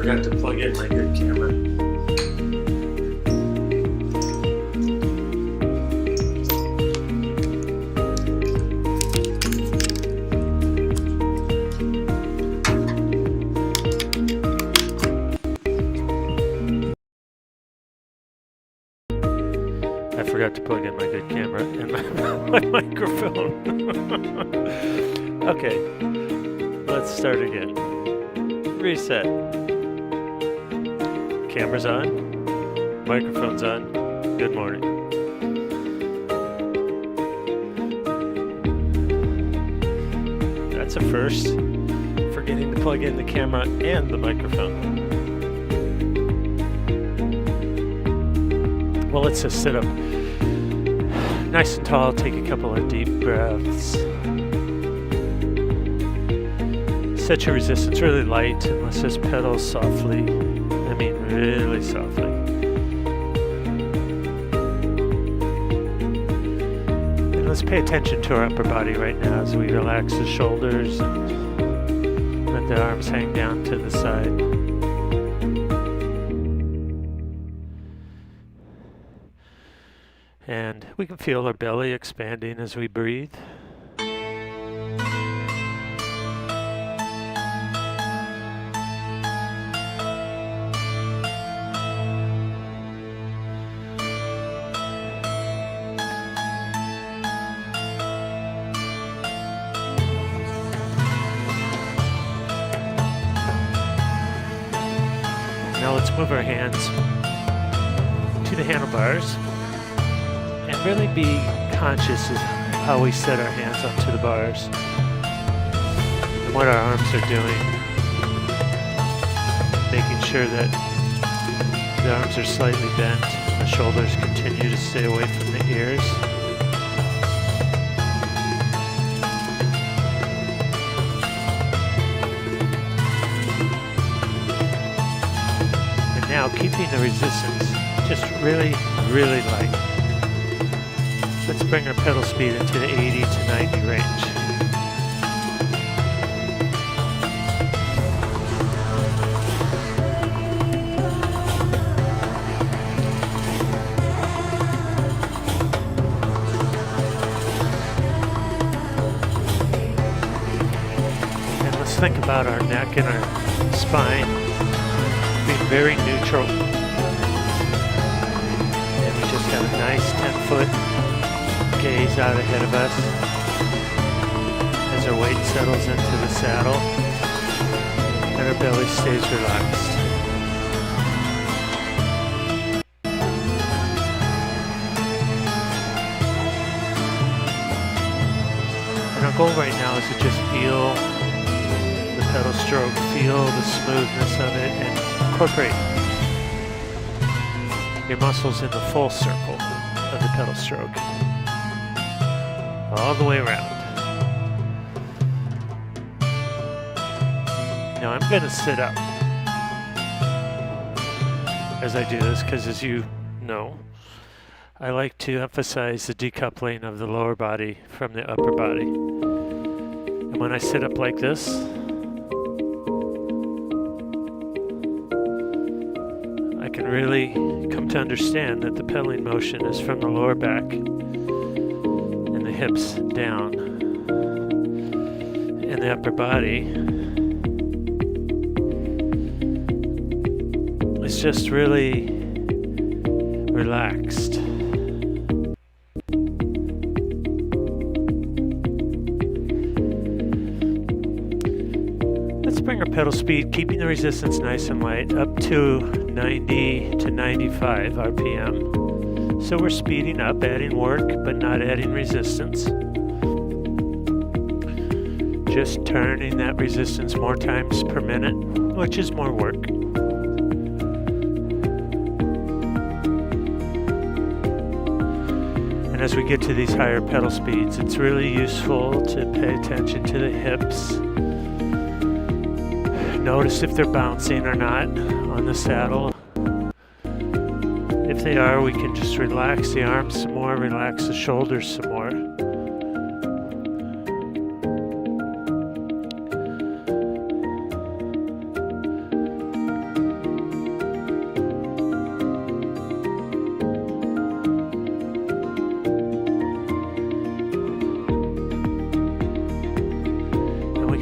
forgot to plug in my good camera. I forgot to plug in my good camera and my microphone. Okay, let's start again. Reset. Camera's on. Microphone's on. Good morning. That's a first. Forgetting to plug in the camera and the microphone. Well, let's just sit up nice and tall, take a couple of deep breaths. Set your resistance really light and let's just pedal softly. I mean really softly. And let's pay attention to our upper body right now as we relax the shoulders and let the arms hang down to the side. And we can feel our belly expanding as we breathe. Now let's move our hands to the handlebars. And really be conscious of how we set our hands onto the bars and what our arms are doing. Making sure that the arms are slightly bent, the shoulders continue to stay away from the ears. And now keeping the resistance just really, really light. Let's bring our pedal speed into the 80 to 90 range. And let's think about our neck and our spine being very neutral. And we just have a nice 10-foot gaze out ahead of us as our weight settles into the saddle and our belly stays relaxed. And our goal right now is to just feel the pedal stroke, feel the smoothness of it, and incorporate your muscles in the full circle of the pedal stroke. All the way around. Now I'm going to sit up as I do this because, as you know, I like to emphasize the decoupling of the lower body from the upper body. And when I sit up like this, I can really come to understand that the pedaling motion is from the lower back, hips down, and the upper body is just really relaxed. Let's bring our pedal speed, keeping the resistance nice and light, up to 90 to 95 RPM. So we're speeding up, adding work, but not adding resistance. Just turning that resistance more times per minute, which is more work. And as we get to these higher pedal speeds, it's really useful to pay attention to the hips. Notice if they're bouncing or not on the saddle. If they are, we can just relax the arms some more, relax the shoulders some more.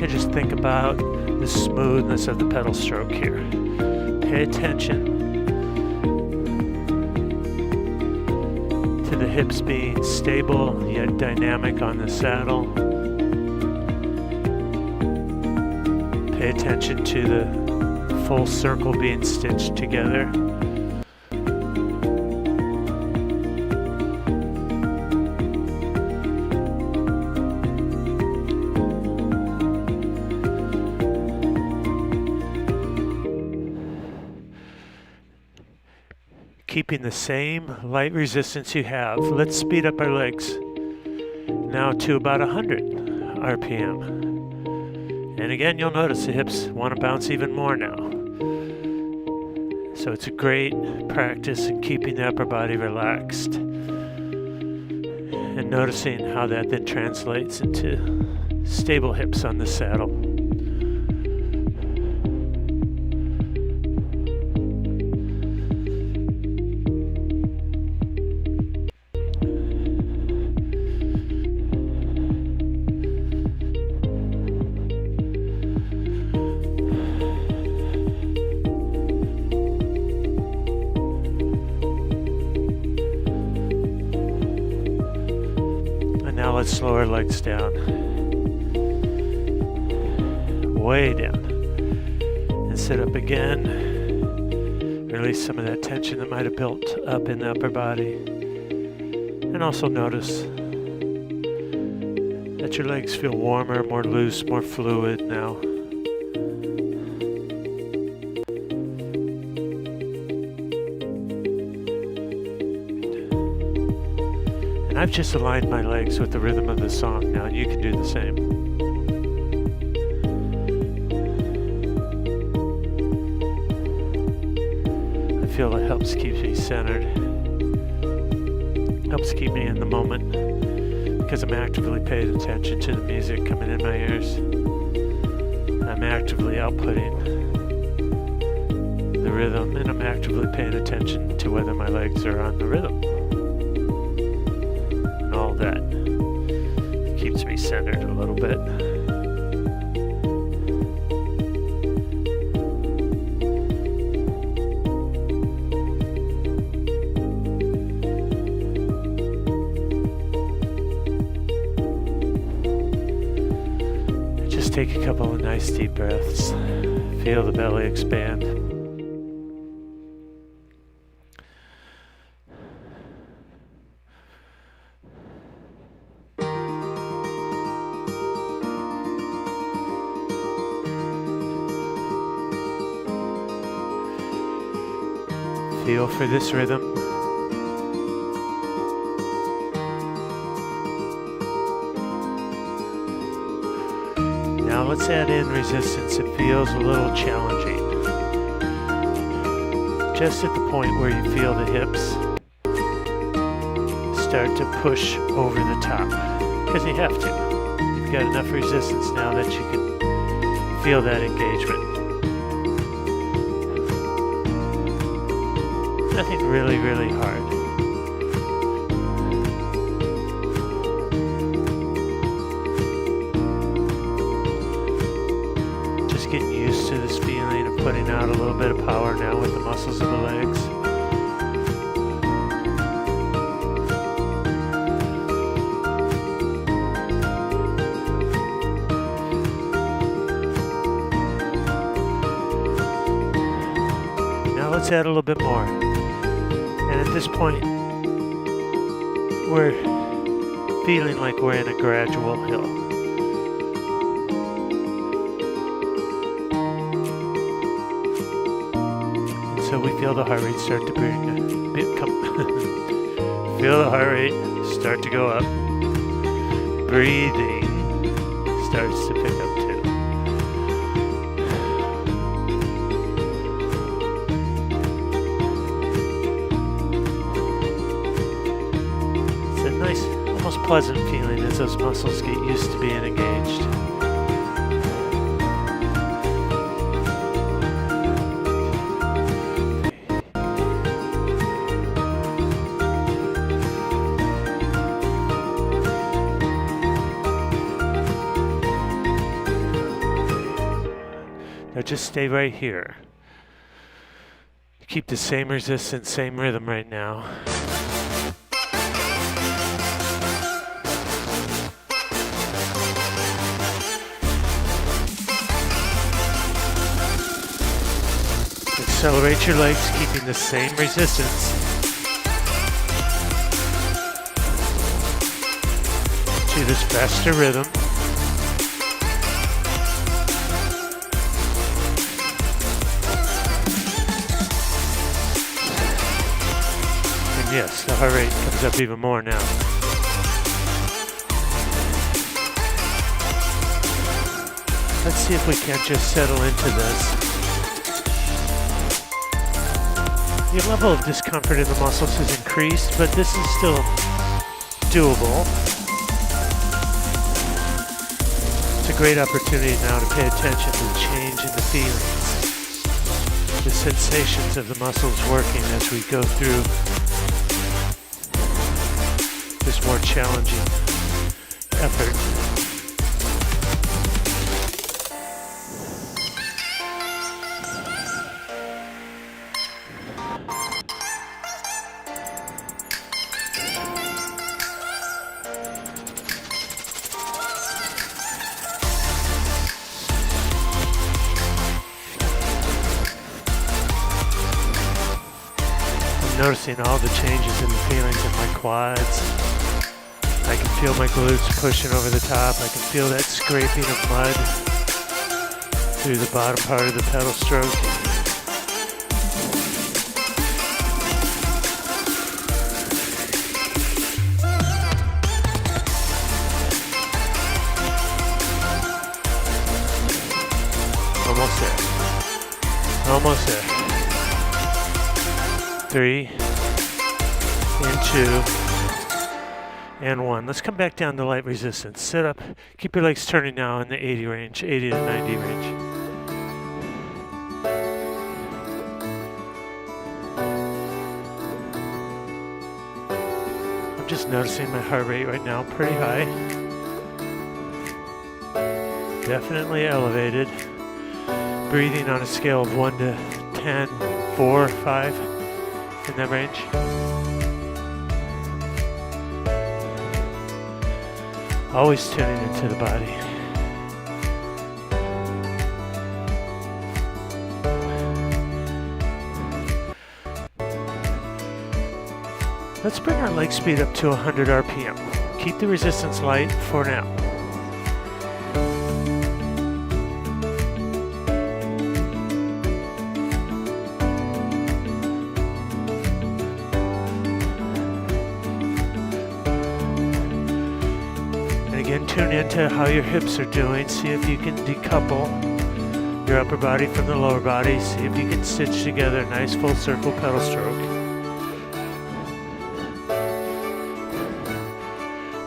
can just think about the smoothness of the pedal stroke here. Pay attention to the hips being stable yet dynamic on the saddle. Pay attention to the full circle being stitched together. Keeping the same light resistance you have. Let's speed up our legs now to about 100 RPM. And again, you'll notice the hips want to bounce even more now. So it's a great practice in keeping the upper body relaxed and noticing how that then translates into stable hips on the saddle. Now let's slow our legs down, way down, and sit up again. Release some of that tension that might have built up in the upper body. And also notice that your legs feel warmer, more loose, more fluid now. I've just aligned my legs with the rhythm of the song now, and you can do the same. I feel it helps keep me centered, helps keep me in the moment, because I'm actively paying attention to the music coming in my ears. I'm actively outputting the rhythm, and I'm actively paying attention to whether my legs are on the rhythm. That keeps me centered a little bit. Just take a couple of nice deep breaths. Feel the belly expand. Feel for this rhythm. Now let's add in resistance. It feels a little challenging. Just at the point where you feel the hips start to push over the top, because you have to. You've got enough resistance now that you can feel that engagement. Nothing really, really hard. Just getting used to this feeling of putting out a little bit of power now with the muscles of the legs. Now let's add a little bit more. And at this point, we're feeling like we're in a gradual hill. And so we feel the heart rate start to feel the heart rate start to go up. Breathing starts to pick up too. Nice, almost pleasant feeling as those muscles get used to being engaged. Now just stay right here. Keep the same resistance, same rhythm right now. Accelerate your legs, keeping the same resistance. To this faster rhythm. And yes, the heart rate comes up even more now. Let's see if we can't just settle into this. Your level of discomfort in the muscles has increased, but this is still doable. It's a great opportunity now to pay attention to the change in the feelings, the sensations of the muscles working as we go through this more challenging effort. Noticing all the changes in the feelings in my quads. I can feel my glutes pushing over the top. I can feel that scraping of mud through the bottom part of the pedal stroke. Almost there. Almost there. 3 and 2 and 1. Let's come back down to light resistance. Sit up. Keep your legs turning now in the 80 range, 80 to 90 range. I'm just noticing my heart rate right now, pretty high. Definitely elevated. Breathing on a scale of 1 to 10, 4, 5, in that range. Always tuning into the body. Let's bring our leg speed up to 100 RPM. Keep the resistance light for now. Tune into how your hips are doing. See if you can decouple your upper body from the lower body. See if you can stitch together a nice full circle pedal stroke.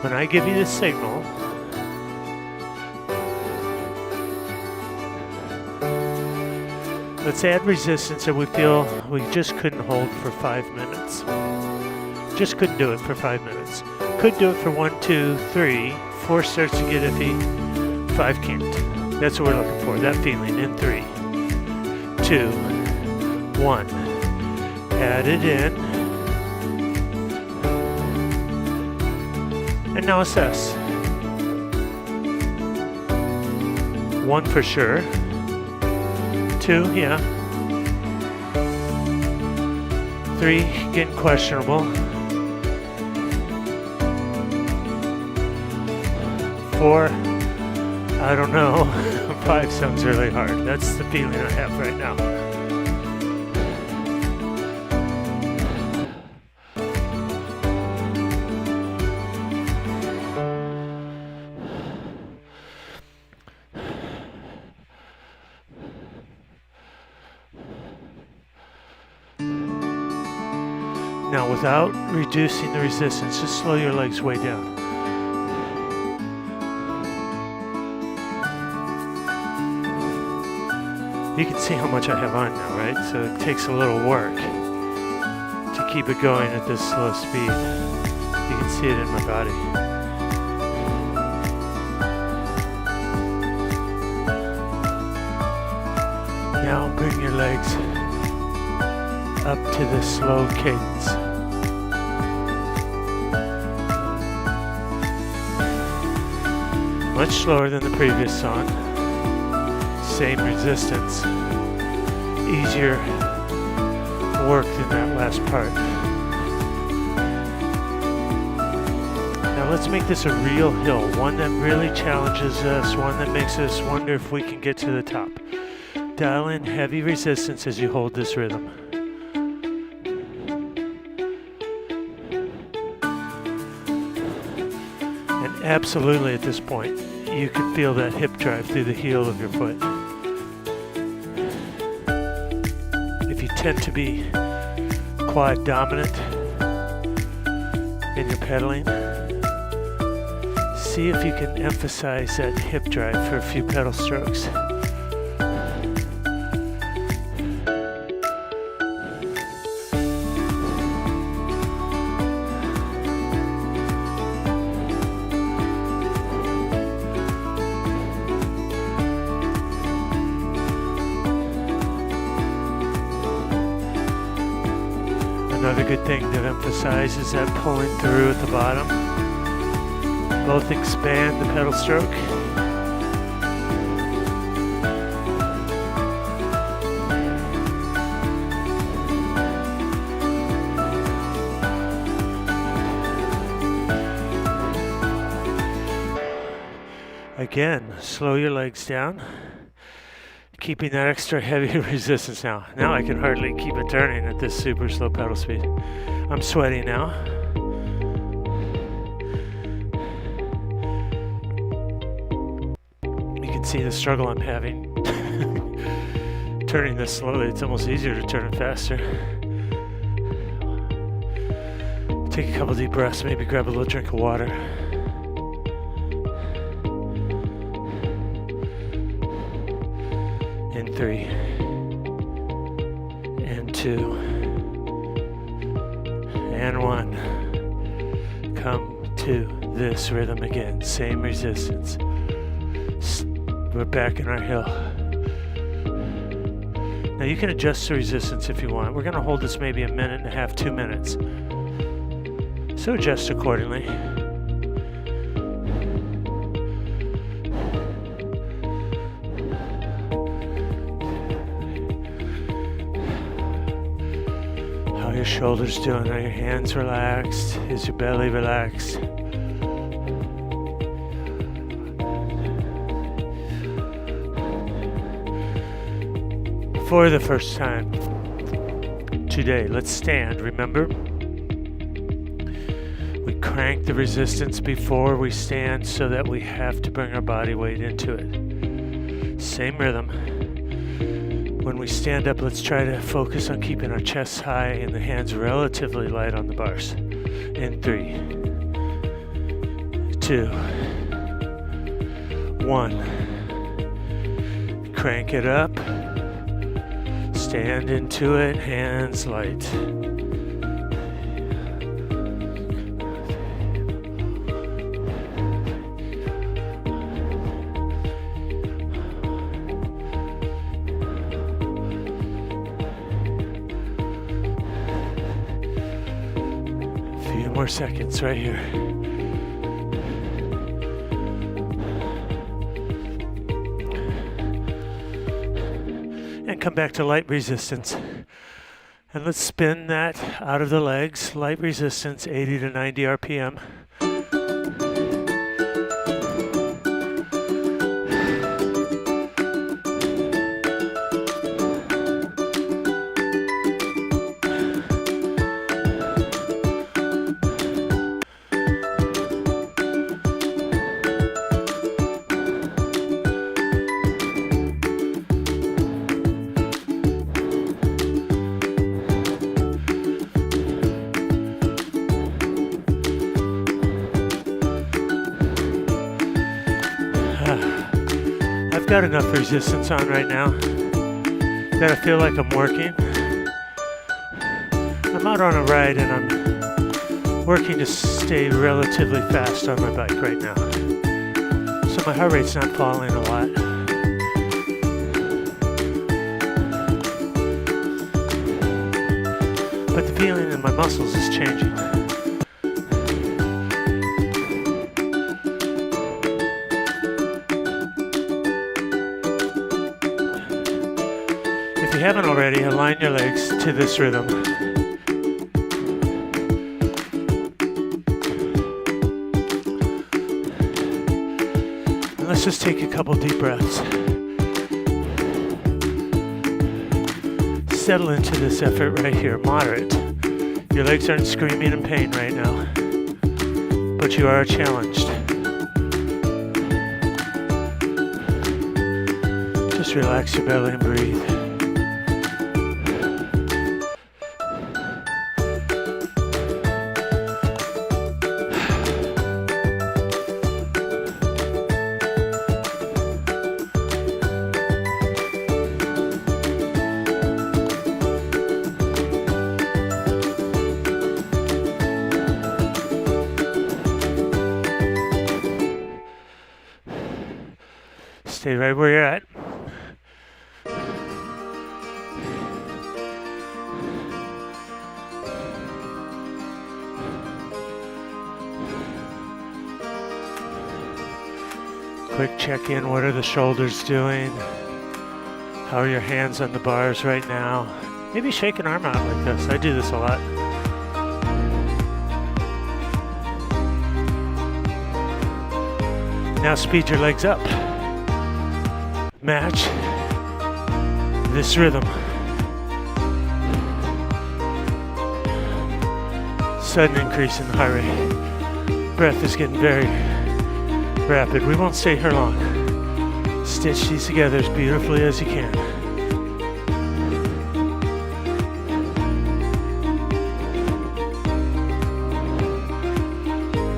When I give you the signal, let's add resistance that we feel we just couldn't hold for 5 minutes. Just couldn't do it for 5 minutes. Could do it for 1, 2, 3. 4 starts to get iffy, 5 can't. That's what we're looking for, that feeling in 3, 2, 1. Add it in. And now assess. 1 for sure. 2, yeah. 3, getting questionable. 4, I don't know. 5 sounds really hard. That's the feeling I have right now. Now, without reducing the resistance, just slow your legs way down. You can see how much I have on now, right? So it takes a little work to keep it going at this slow speed. You can see it in my body. legs up to the slow cadence. Much slower than the previous song. Same resistance. Easier work than that last part. Now let's make this a real hill, one that really challenges us, one that makes us wonder if we can get to the top. Dial in heavy resistance as you hold this rhythm. And absolutely at this point, you can feel that hip drive through the heel of your foot. If you tend to be quad dominant in your pedaling, see if you can emphasize that hip drive for a few pedal strokes. Another good thing to emphasize is that pulling through at the bottom. Both expand the pedal stroke. Again, slow your legs down, keeping that extra heavy resistance now. Now I can hardly keep it turning at this super slow pedal speed. I'm sweating now. You can see the struggle I'm having turning this slowly. It's almost easier to turn it faster. Take a couple deep breaths, maybe grab a little drink of water. In 3 and 2 and 1. Come to this rhythm again. Same resistance. We're back in our hill. Now you can adjust the resistance if you want. We're going to hold this maybe 1.5 minutes, 2 minutes. So adjust accordingly. How are your shoulders doing? Are your hands relaxed? Is your belly relaxed? For the first time today, let's stand. Remember, we crank the resistance before we stand so that we have to bring our body weight into it. Same rhythm. When we stand up, let's try to focus on keeping our chests high and the hands relatively light on the bars. In 3, 2, 1. Crank it up. Stand into it, hands light. A few more seconds right here. And come back to light resistance. And let's spin that out of the legs. Light resistance, 80 to 90 RPM. I've got enough resistance on right now that I feel like I'm working. I'm out on a ride and I'm working to stay relatively fast on my bike right now. So my heart rate's not falling a lot. my muscles is changing. If you haven't already, align your legs to this rhythm. And let's just take a couple deep breaths. Settle into this effort right here, moderate. Your legs aren't screaming in pain right now, but you are challenged. Just relax your belly and breathe. Stay right where you're at. Quick check in. What are the shoulders doing? How are your hands on the bars right now? Maybe shake an arm out like this. I do this a lot. Now speed your legs up. Match this rhythm. Sudden increase in the heart rate. Breath is getting very rapid. We won't stay here long. Stitch these together as beautifully as you can.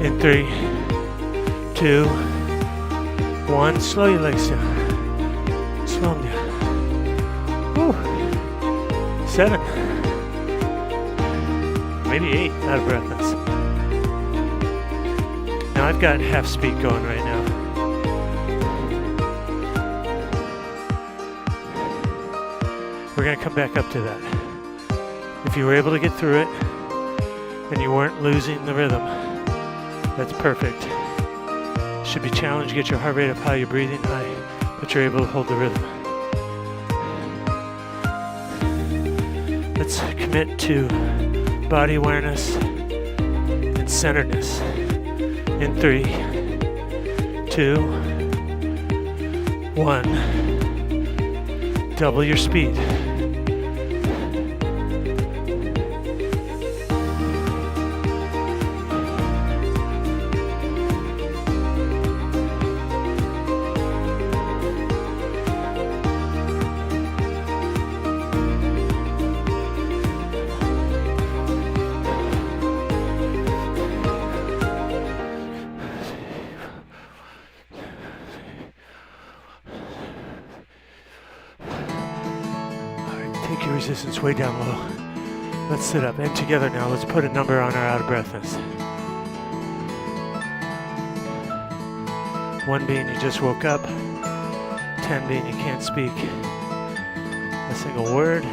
In 3, 2, 1. Slow your legs down. Slow them down. Woo. 7. Maybe 8. Out of breathness. Now I've got half speed going right now. We're going to come back up to that. If you were able to get through it and you weren't losing the rhythm, that's perfect. Should be challenged. Get your heart rate up high, you're breathing high, but you're able to hold the rhythm. Let's commit to body awareness and centeredness. In 3, 2, 1. Double your speed. Take your resistance way down low. Let's sit up and together now. Let's put a number on our out of breathness. 1 being you just woke up. 10 being you can't speak a single word.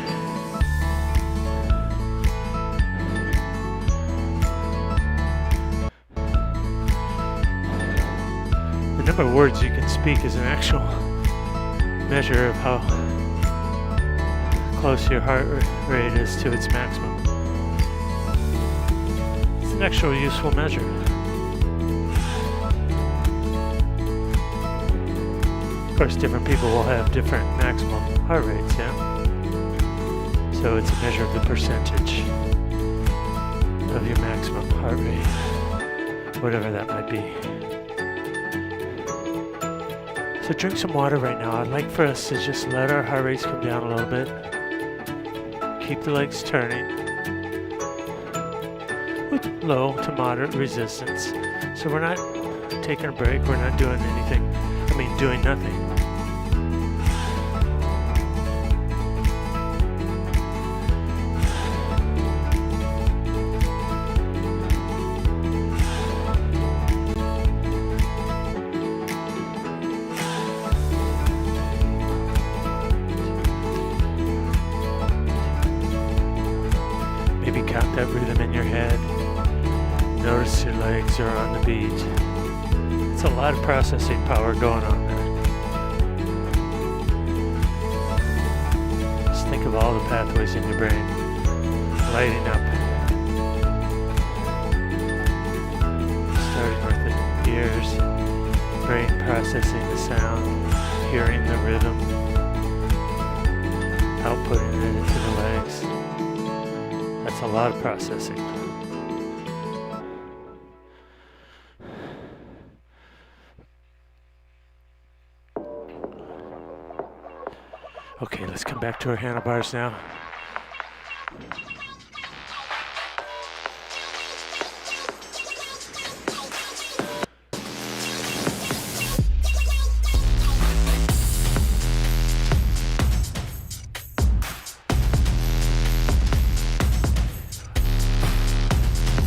The number of words you can speak is an actual measure of how close your heart rate is to its maximum. It's an actual useful measure. Of course, different people will have different maximum heart rates, yeah? So it's a measure of the percentage of your maximum heart rate, whatever that might be. So drink some water right now. I'd like for us to just let our heart rates come down a little bit. Keep the legs turning with low to moderate resistance. So we're not taking a break, we're not doing anything, doing nothing. count that rhythm in your head. Notice your legs are on the beat. It's a lot of processing power going on there. Just think of all the pathways in your brain lighting up. Starting with the ears, brain processing the sound, hearing the rhythm, outputting it into the legs. That's a lot of processing. Okay, let's come back to our handlebars now.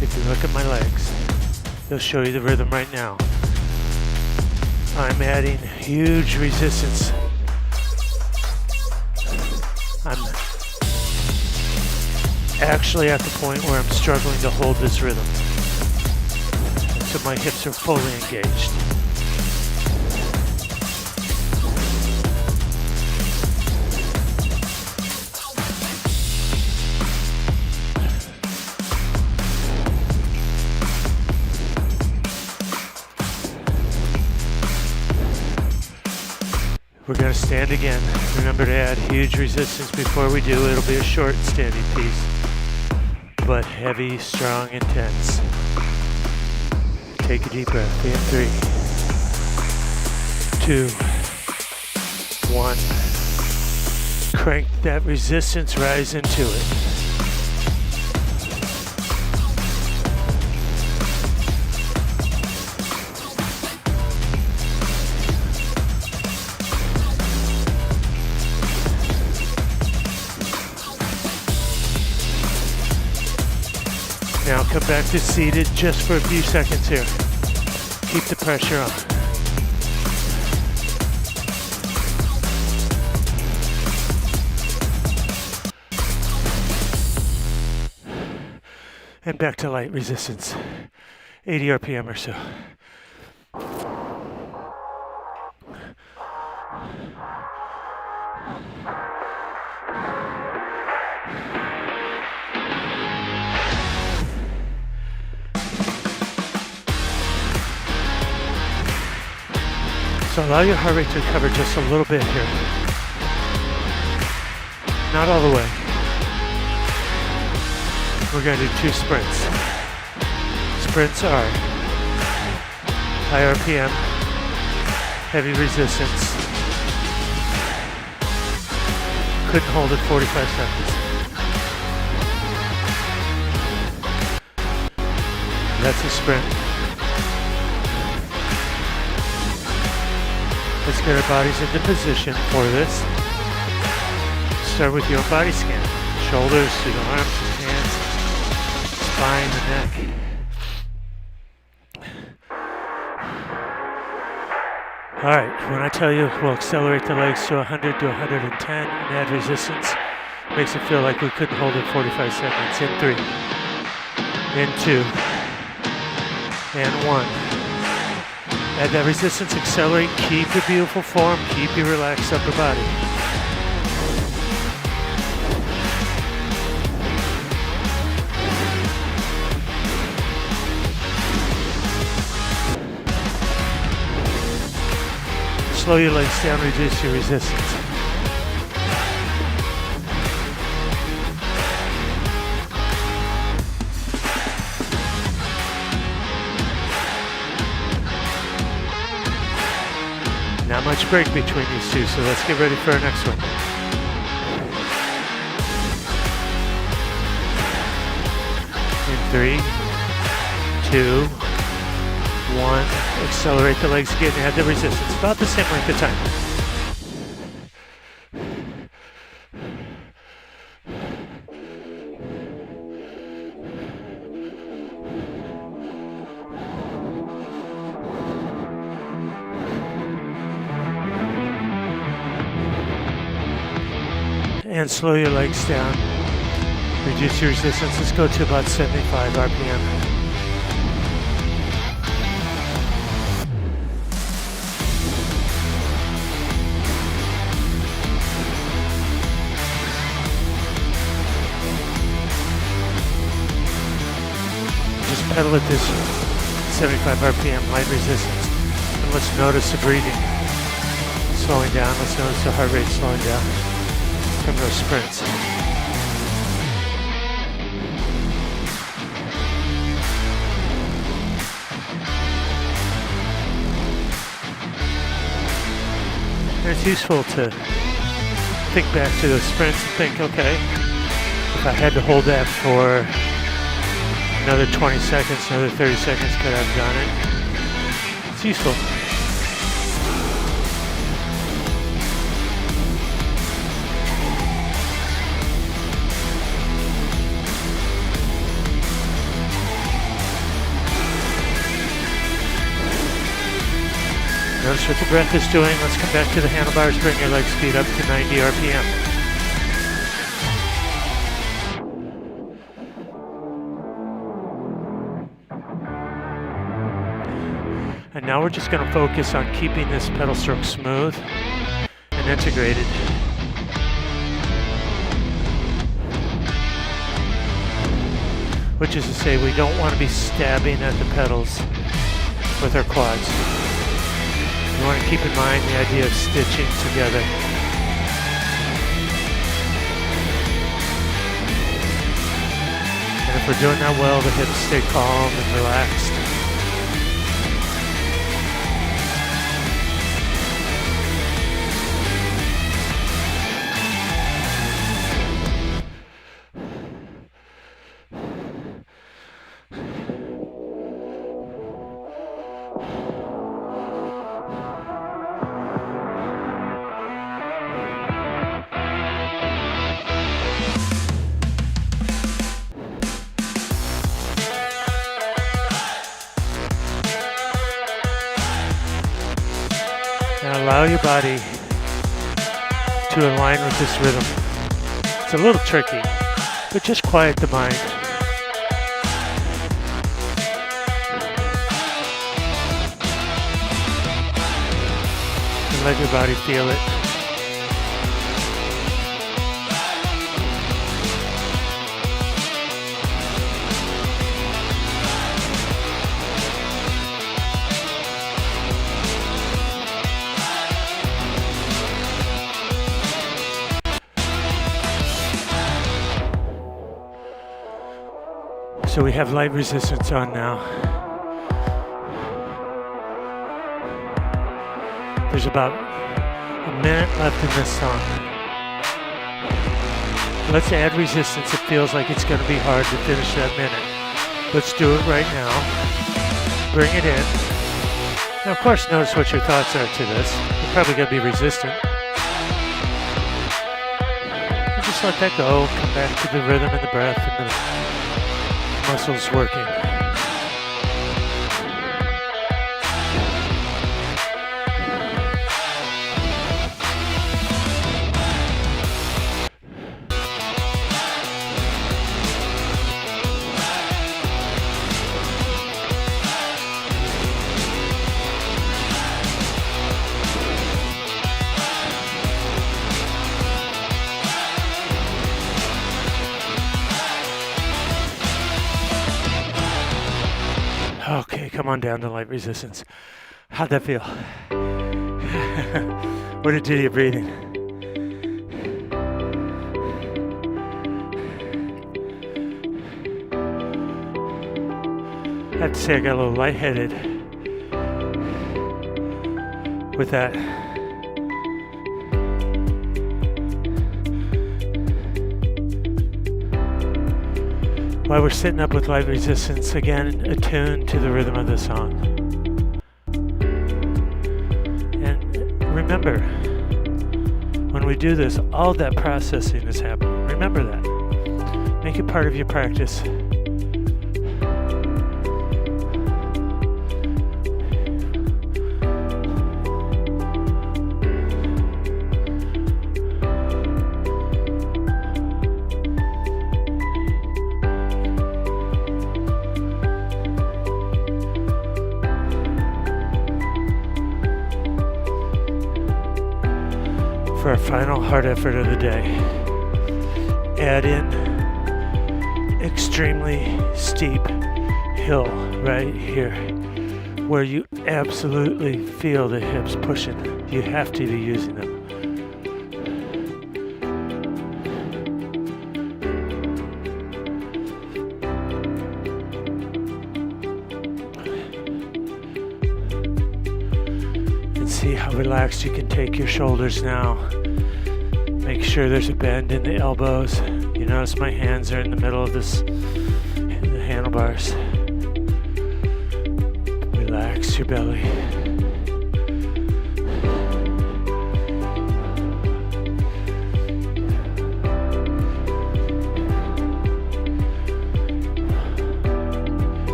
If you look at my legs, they'll show you the rhythm right now. I'm adding huge resistance. I'm actually at the point where I'm struggling to hold this rhythm. So my hips are fully engaged. We're going to stand again. Remember to add huge resistance before we do. It'll be a short standing piece, but heavy, strong, intense. Take a deep breath. In 3, 2, 1. Crank that resistance, rise into it. Now come back to seated just for a few seconds here. Keep the pressure on. And back to light resistance. 80 RPM or so. So allow your heart rate to recover just a little bit here. Not all the way. We're going to do 2 sprints. Sprints are high RPM, heavy resistance. Couldn't hold it 45 seconds. That's a sprint. Let's get our bodies into position for this. Start with your body scan. Shoulders to the arms, the hands, spine, the neck. Alright, when I tell you we'll accelerate the legs to 100 to 110 and add resistance, makes it feel like we couldn't hold it 45 seconds. In 3, in 2, and 1. Add that resistance, accelerate, keep your beautiful form, keep your relaxed upper body. Slow your legs down, reduce your resistance. Not much break between these two, so let's get ready for our next one. In 3, 2, 1. Accelerate the legs again, add the resistance. About the same length of time. And slow your legs down. Reduce your resistance. Let's go to about 75 RPM. Just pedal at this 75 RPM light resistance. And let's notice the breathing slowing down. Let's notice the heart rate slowing down from those sprints. And it's useful to think back to those sprints and think, okay, if I had to hold that for another 20 seconds, another 30 seconds, could I have done it? It's useful. Notice what the breath is doing. Let's come back to the handlebars. Bring your leg speed up to 90 RPM. And now we're just going to focus on keeping this pedal stroke smooth and integrated. Which is to say, we don't want to be stabbing at the pedals with our quads. You want to keep in mind the idea of stitching together. And if we're doing that well, the hips stay calm and relaxed. Allow your body to align with this rhythm. It's a little tricky, but just quiet the mind. And let your body feel it. So we have light resistance on now. There's about a minute left in this song. Let's add resistance. It feels like it's going to be hard to finish that minute. Let's do it right now. Bring it in. Now, of course, notice what your thoughts are to this. You're probably going to be resistant. And just let that go. Come back to the rhythm and the breath and the muscles working. Okay, come on down to light resistance. How'd that feel? What did it do to your breathing? I have to say I got a little lightheaded with that. While we're sitting up with light resistance, again, attuned to the rhythm of the song. And remember, when we do this, all that processing is happening. Remember that. Make it part of your practice. For our final hard effort of the day, add in extremely steep hill right here where you absolutely feel the hips pushing. You have to be using them. And see how relaxed you can take your shoulders now. Make sure there's a bend in the elbows. You notice my hands are in the middle of this, in the handlebars. Relax your belly.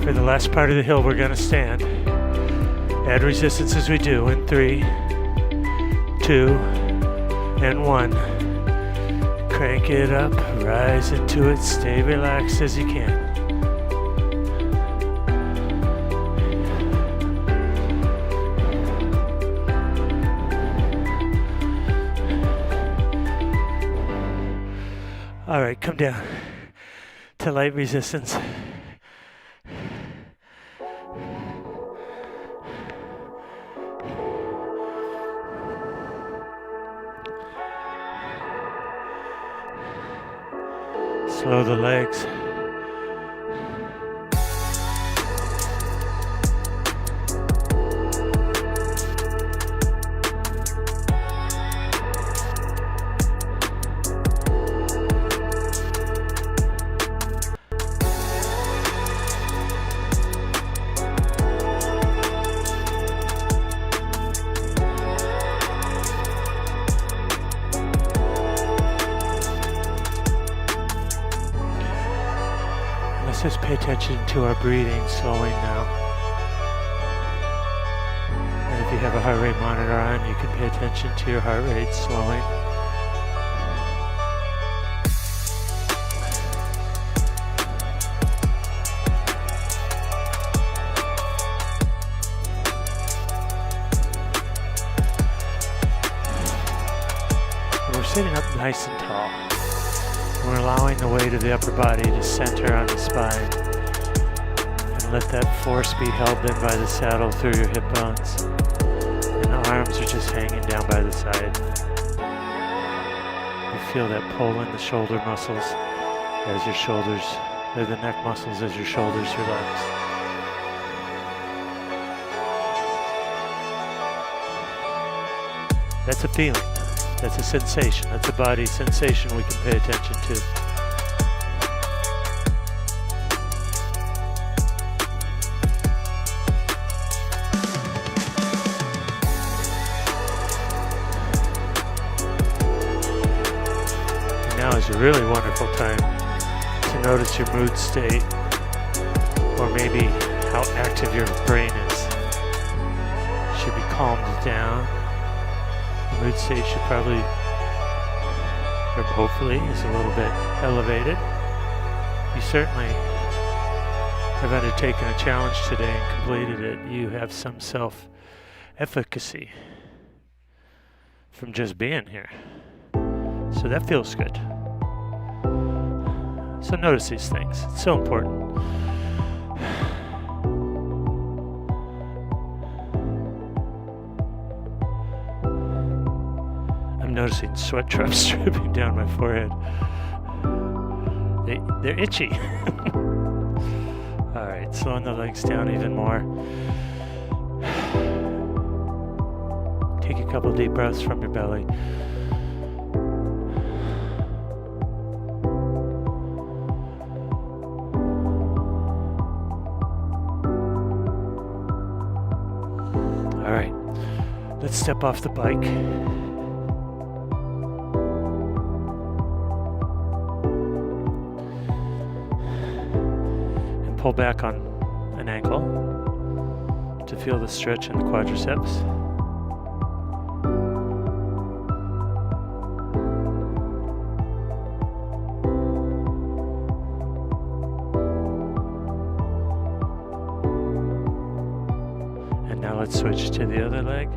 For the last part of the hill, we're going to stand. Add resistance as we do in 3, 2, and 1. Crank it up, rise into it, stay relaxed as you can. All right, come down to light resistance. Slow the legs. Let's just pay attention to our breathing, slowing now. And if you have a heart rate monitor on, you can pay attention to your heart rate slowing. And we're sitting up nice and tall. We're allowing the weight of the upper body to center on the spine and let that force be held in by the saddle through your hip bones. And the arms are just hanging down by the side. You feel that pull in the shoulder muscles as your shoulders, or the neck muscles as your shoulders relax. That's a feeling. That's a sensation. That's a body sensation we can pay attention to. And now is a really wonderful time to notice your mood state, or maybe how active your brain is. Should be calmed down. Mood state should probably, or hopefully, is a little bit elevated. You certainly have undertaken a challenge today and completed it. You have some self-efficacy from just being here. So that feels good. So notice these things. It's so important. Noticing sweat drops dripping down my forehead. They're itchy. All right, slowing the legs down even more. Take a couple deep breaths from your belly. All right, let's step off the bike. Pull back on an ankle to feel the stretch in the quadriceps. And now let's switch to the other leg.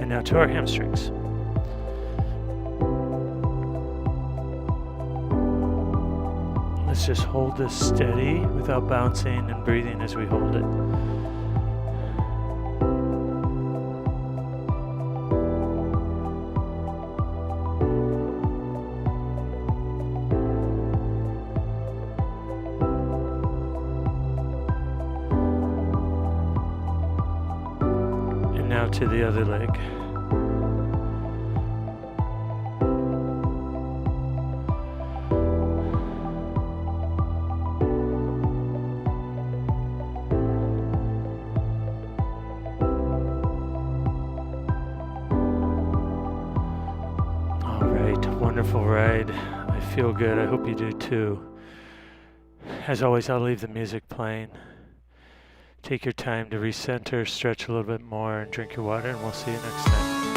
And now to our hamstrings. Let's just hold this steady without bouncing and breathing as we hold it. And now to the other leg. Wonderful ride. I feel good. I hope you do too. As always, I'll leave the music playing. Take your time to recenter, stretch a little bit more, and drink your water, and we'll see you next time.